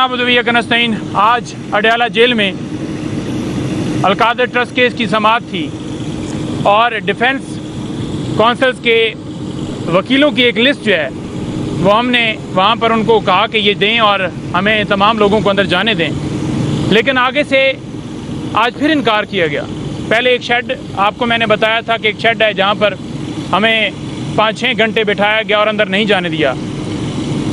आज अडयाला जेल में Al-Qadir trust case की समाअत थी और डिफेंस कौंसल्स के वकीलों की एक लिस्ट जो है वो हमने वहाँ पर उनको कहा कि ये दें और हमें तमाम लोगों को अंदर जाने दें, लेकिन आगे से आज फिर इनकार किया गया। पहले एक शेड आपको मैंने बताया था कि एक शेड है जहाँ पर हमें 5-6 घंटे बिठाया गया और अंदर नहीं जाने दिया।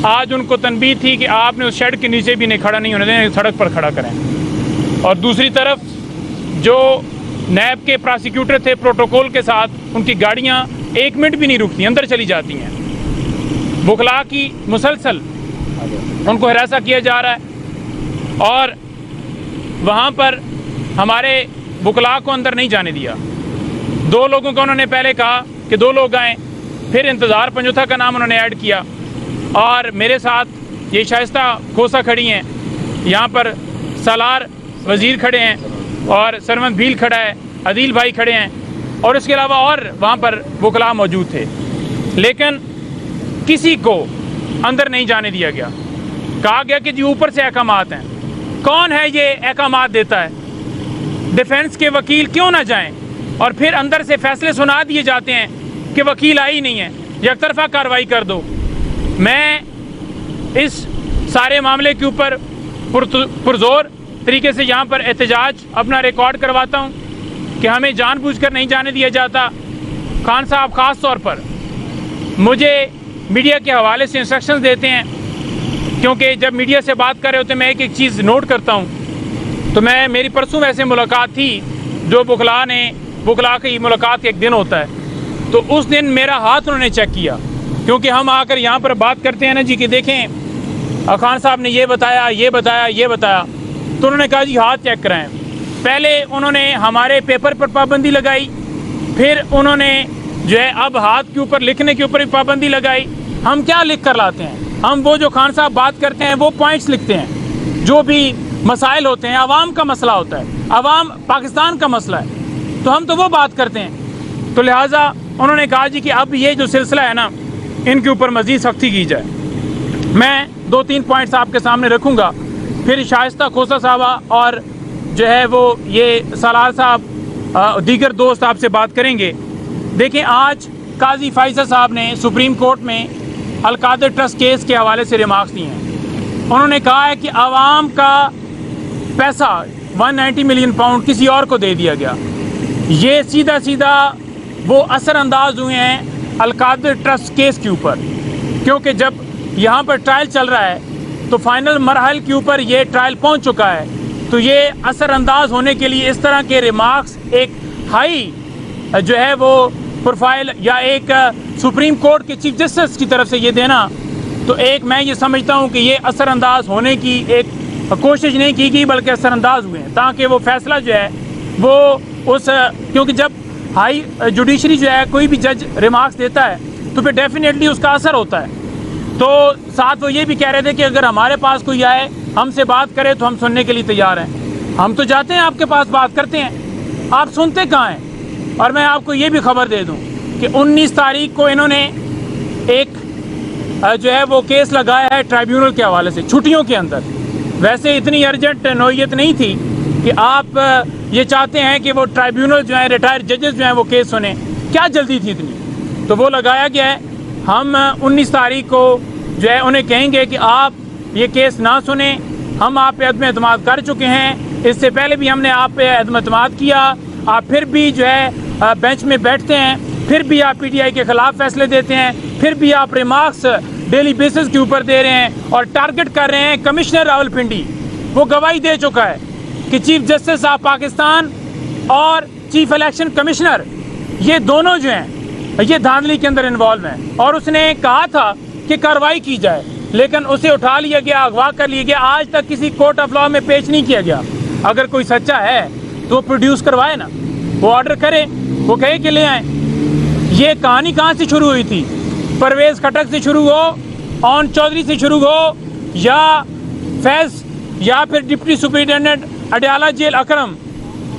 आज उनको तनबीह थी कि आपने उस शेड के नीचे भी नहीं खड़ा नहीं होने दें, सड़क पर खड़ा करें। और दूसरी तरफ जो नैब के प्रोसिक्यूटर थे प्रोटोकॉल के साथ, उनकी गाड़ियाँ 1 मिनट भी नहीं रुकती, अंदर चली जाती हैं। बुखला की मुसलसल उनको हिरासा किया जा रहा है और वहाँ पर हमारे बुखला को अंदर नहीं जाने दिया। 2 लोगों को उन्होंने पहले कहा कि 2 लोग आएँ, फिर इंतज़ार पंजोथा का नाम उन्होंने ऐड किया और मेरे साथ ये शाइस्ता खोसा खड़ी हैं, यहाँ पर सालार वज़ीर खड़े हैं और सरमद भील खड़ा है, अदील भाई खड़े हैं और इसके अलावा और वहाँ पर वकला मौजूद थे, लेकिन किसी को अंदर नहीं जाने दिया गया। कहा गया कि जी ऊपर से अहकामात हैं। कौन है ये अहकामात देता है? डिफेंस के वकील क्यों ना जाएं? और फिर अंदर से फैसले सुना दिए जाते हैं कि वकील आई नहीं है, यकतरफा कार्रवाई कर दो। मैं इस सारे मामले के ऊपर पुरजोर तरीके से यहाँ पर एहतजाज अपना रिकॉर्ड करवाता हूँ कि हमें जानबूझकर नहीं जाने दिया जाता। खान साहब ख़ास तौर पर मुझे मीडिया के हवाले से इंस्ट्रक्शंस देते हैं, क्योंकि जब मीडिया से बात कर रहे होते मैं एक चीज़ नोट करता हूँ। तो मेरी परसों वैसे मुलाकात थी, जो बुखला की मुलाकात एक दिन होता है, तो उस दिन मेरा हाथ उन्होंने चेक किया, क्योंकि हम आकर यहाँ पर बात करते हैं ना जी कि देखें खान साहब ने ये बताया ये बताया ये बताया, तो उन्होंने कहा जी हाथ चेक कराएं। पहले उन्होंने हमारे पेपर पर पाबंदी लगाई, फिर उन्होंने जो है अब हाथ के ऊपर लिखने के ऊपर भी पाबंदी लगाई। हम क्या लिख कर लाते हैं? हम वो जो खान साहब बात करते हैं वो पॉइंट्स लिखते हैं, जो भी मसाइल होते हैं, आवाम का मसला होता है, आवाम पाकिस्तान का मसला है, तो हम तो वो बात करते हैं। तो लिहाजा उन्होंने कहा जी कि अब ये जो सिलसिला है ना, इनके ऊपर मज़ीद सख्ती की जाए। मैं 2-3 पॉइंट्स आपके सामने रखूँगा, फिर शाइस्ता खोसा साहबा और जो है वो ये सालार साहब दीगर दोस्त आपसे बात करेंगे। देखें, आज काजी फाइज़ा साहब ने सुप्रीम कोर्ट में अलकादर ट्रस्ट केस के हवाले से रिमार्क्स दिए हैं। उन्होंने कहा है कि आवाम का पैसा 190 मिलियन पाउंड किसी और को दे दिया गया। ये सीधा सीधा वो असरअंदाज हुए हैं अलकादर ट्रस्ट केस के ऊपर, क्योंकि जब यहाँ पर ट्रायल चल रहा है तो फाइनल मरहल के ऊपर ये ट्रायल पहुँच चुका है, तो ये असरअंदाज होने के लिए इस तरह के रिमार्क्स एक हाई जो है वो प्रोफाइल या एक सुप्रीम कोर्ट के चीफ जस्टिस की तरफ से ये देना, तो एक मैं ये समझता हूँ कि ये असरअंदाज होने की एक कोशिश नहीं की गई, बल्कि असरअंदाज हुए हैं ताकि वो फैसला जो है वो उस, क्योंकि जब हाई जुडिशरी जो है कोई भी जज रिमार्क्स देता है तो फिर डेफिनेटली उसका असर होता है। तो साथ वो ये भी कह रहे थे कि अगर हमारे पास कोई आए हमसे बात करे तो हम सुनने के लिए तैयार हैं। हम तो जाते हैं आपके पास, बात करते हैं, आप सुनते कहाँ हैं? और मैं आपको ये भी खबर दे दूं कि 19 तारीख को इन्होंने एक जो है वो केस लगाया है ट्राइब्यूनल के हवाले से, छुट्टियों के अंदर। वैसे इतनी अर्जेंट नौयत नहीं थी कि आप ये चाहते हैं कि वो ट्राइब्यूनल जो है, रिटायर्ड जजेस जो हैं वो केस सुने, क्या जल्दी थी इतनी? तो वो लगाया गया है। हम 19 तारीख को जो है उन्हें कहेंगे कि आप ये केस ना सुने, हम आप पे अदम एतमाद कर चुके हैं, इससे पहले भी हमने आप पे अदम एतमाद किया, आप फिर भी जो है बेंच में बैठते हैं, फिर भी आप पीटीआई के ख़िलाफ़ फैसले देते हैं, फिर भी आप रिमार्क्स डेली बेसिस के ऊपर दे रहे हैं और टारगेट कर रहे हैं कमिश्नर रावलपिंडी। वो गवाही दे चुका है कि चीफ जस्टिस ऑफ पाकिस्तान और चीफ इलेक्शन कमिश्नर ये दोनों जो हैं ये धांधली के अंदर इन्वॉल्व हैं, और उसने कहा था कि कार्रवाई की जाए, लेकिन उसे उठा लिया गया, अगवा कर लिया गया, आज तक किसी कोर्ट ऑफ लॉ में पेश नहीं किया गया। अगर कोई सच्चा है तो प्रोड्यूस करवाए ना, वो ऑर्डर करे, वो कहे कि ले आए। ये कहानी कहाँ से शुरू हुई थी? परवेज़ खटक से शुरू हो, ऑन चौधरी से शुरू हो, या फैज़, या फिर डिप्टी सुपरिटेंडेंट अडयाला जेल अकरम।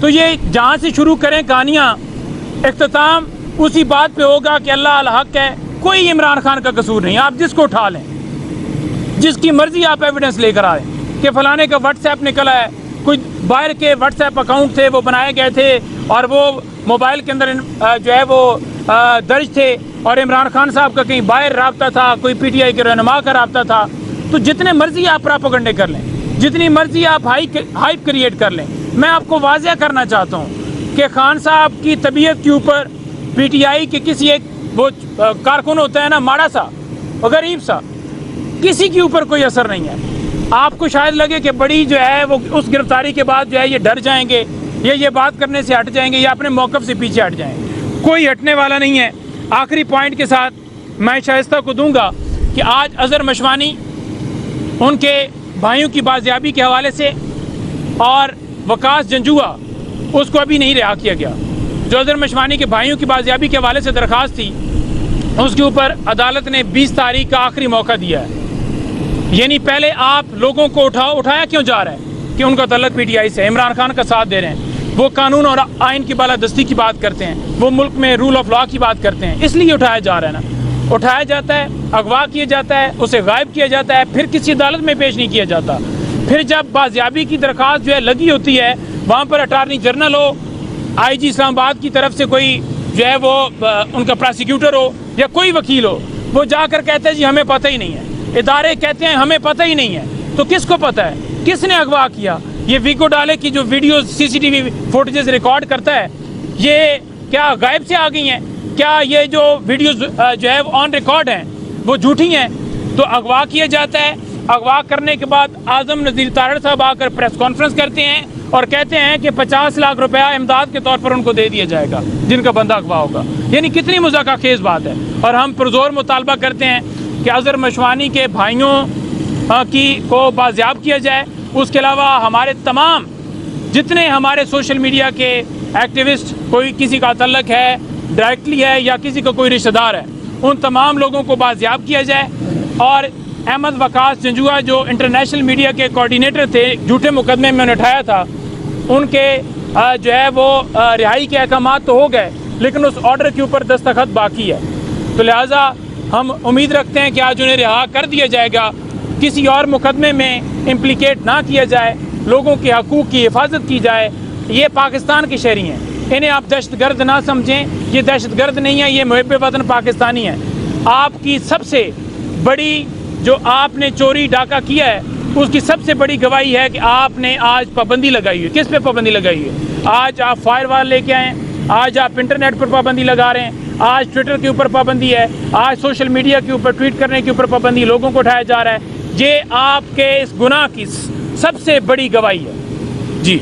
तो ये जहाँ से शुरू करें कहानियाँ, इख्तिताम उसी बात पे होगा कि अल्लाह अल हक है, कोई इमरान खान का कसूर नहीं। आप जिसको उठा लें, जिसकी मर्जी आप एविडेंस लेकर आए, कि फलाने का व्हाट्सएप निकला है, कुछ बाहर के व्हाट्सएप अकाउंट थे वो बनाए गए थे और वो मोबाइल के अंदर जो है वो दर्ज थे, और इमरान खान साहब का कहीं बाहर राब्ता था, कोई पीटीआई के रहनुमा का राब्ता था। तो जितने मर्जी आप प्रोपेगेंडे कर लें, जितनी मर्जी आप हाइप क्रिएट कर लें, मैं आपको वाज़ेह करना चाहता हूँ कि खान साहब की तबीयत के ऊपर पीटीआई के किसी एक वो कारकुन होता है ना, माड़ा सा और गरीब सा, किसी के ऊपर कोई असर नहीं है। आपको शायद लगे कि बड़ी जो है वो उस गिरफ्तारी के बाद जो है ये डर जाएंगे या ये बात करने से हट जाएंगे या अपने मौक़िफ़ से पीछे हट जाएंगे। कोई हटने वाला नहीं है। आखिरी पॉइंट के साथ मैं शाइस्ता को दूंगा कि आज अज़हर मशवानी उनके भाइयों की बाजियाबी के हवाले से और वकास जंजुआ उसको अभी नहीं रिहा किया गया। जो अज़हर मशवानी के भाइयों की बाजियाबी के हवाले से दरख्वास्त थी उसके ऊपर अदालत ने 20 तारीख का आखिरी मौका दिया है। यानी पहले आप लोगों को उठाया क्यों जा रहा है कि उनका तल्लुक पीटीआई से, इमरान खान का साथ दे रहे हैं, वो कानून और आइन की बालादस्ती की बात करते हैं, वो मुल्क में रूल ऑफ लॉ की बात करते हैं, इसलिए उठाया जा रहा है ना। उठाया जाता है, अगवा किया जाता है, उसे गायब किया जाता है, फिर किसी अदालत में पेश नहीं किया जाता। फिर जब बाजियाबी की दरख्वास्त जो है लगी होती है, वहाँ पर अटारनी जनरल हो, IG इस्लामाबाद की तरफ से कोई जो है वो उनका प्रोसिक्यूटर हो या कोई वकील हो, वो जाकर कहते हैं जी हमें पता ही नहीं है, इदारे कहते हैं हमें पता ही नहीं है। तो किसको पता है, किसने अगवा किया? ये विको डाले की जो वीडियो CCTV फुटेजेस रिकॉर्ड करता है, ये क्या गायब से आ गई हैं? क्या ये जो वीडियोस जो है ऑन रिकॉर्ड हैं वो झूठी हैं? तो अगवा किया जाता है, अगवा करने के बाद आज़म नज़ीर तारड़ साहब आकर प्रेस कॉन्फ्रेंस करते हैं और कहते हैं कि 50 लाख रुपया इमदाद के तौर पर उनको दे दिया जाएगा जिनका बंदा अगवा होगा। यानी कितनी मज़ाक़खेज़ बात है। और हम पुरज़ोर मुतालबा करते हैं कि अज़हर मशवानी के भाइयों की को बाजियाब किया जाए। उसके अलावा हमारे तमाम जितने हमारे सोशल मीडिया के एक्टिविस्ट, कोई किसी का तल्लक है डायरेक्टली है या किसी का कोई रिश्तेदार है, उन तमाम लोगों को बाजियाब किया जाए। और अहमद वकास जंजुआ जो इंटरनेशनल मीडिया के कोऑर्डिनेटर थे, झूठे मुकदमे में उठाया था, उनके जो है वो रिहाई के अहकाम तो हो गए, लेकिन उस ऑर्डर के ऊपर दस्तखत बाकी है। तो लिहाजा हम उम्मीद रखते हैं कि आज उन्हें रिहा कर दिया जाएगा, किसी और मुकदमे में इम्प्लिकेट ना किया जाए, लोगों के हकूक़ की हिफाजत की जाए। ये पाकिस्तान के शहरी हैं, इन्हें आप दहशतगर्द ना समझें। ये दहशतगर्द नहीं है, ये मुहिब वतन पाकिस्तानी है। आपकी सबसे बड़ी जो आपने चोरी डाका किया है उसकी सबसे बड़ी गवाही है कि आपने आज पाबंदी लगाई है। किस पे पाबंदी लगाई है? आज आप फायरवॉल लेके आए, आज आप इंटरनेट पर पाबंदी लगा रहे हैं, आज ट्विटर के ऊपर पाबंदी है, आज सोशल मीडिया के ऊपर ट्वीट करने के ऊपर पाबंदी लोगों को उठाया जा रहा है। ये आपके इस गुनाह की सबसे बड़ी गवाही है। जी।